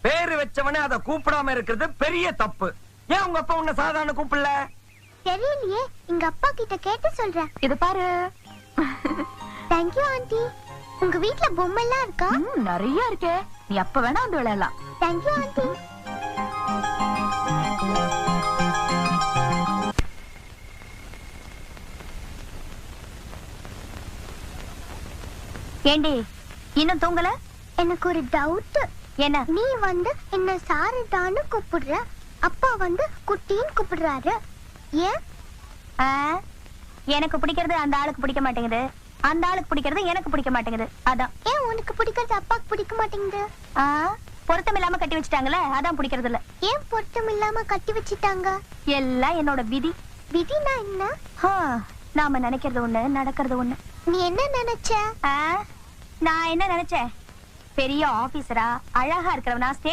பேரு வச்சவனே அத கூப்பிடாம இருக்கிறது பெரிய தப்பு. ஏன் உங்க அப்பா உன்னை சாதாரண கூப்பிடல? தெரியலையே, எங்க அப்பா கிட்ட கேட்டு சொல்றேன். இது பாரு. Thank you aunty. உங்க வீட்ல பொம்மை எல்லாம் இருக்கா? நிறைய இருக்கே, நீ அப்ப வேணா வந்து விளையாடலாம். Thank you aunty. ஏண்டி இன்னும் தூங்கல? எனக்கு ஒரு டவுட். என்ன? நீ வந்து என்ன சாரதான்னு கூப்பிடுற, அப்பா வந்து குட்டின்னு கூப்பிடுறாரு. ஏன்? எனக்கு பிடிக்கிறது அந்த ஆளுக்கு பிடிக்க மாட்டேங்குது, அந்த ஆளுக்கு பிடிக்கிறது எனக்கு பிடிக்க மாட்டேங்குது. அதான். ஏன் உனக்கு பிடிக்கிறது அப்பாக்கு பிடிக்க மாட்டேங்குது? பொருத்தம் இல்லாம கட்டி வச்சுட்டாங்களே, அதான் பிடிக்கிறது இல்ல. ஏன் பொருத்தம் இல்லாம கட்டி வச்சிட்டாங்க? எல்லாம் என்னோட விதி. விதினா என்ன? நாம நினைக்கிறது ஒண்ணு, நடக்கிறது ஒண்ணு. நீ என்ன நினைச்ச? நான் என்ன நினைச்சேன்? பெரிய ஆபீசரா, அழகா இருக்கிறவனா, ஸ்டேட்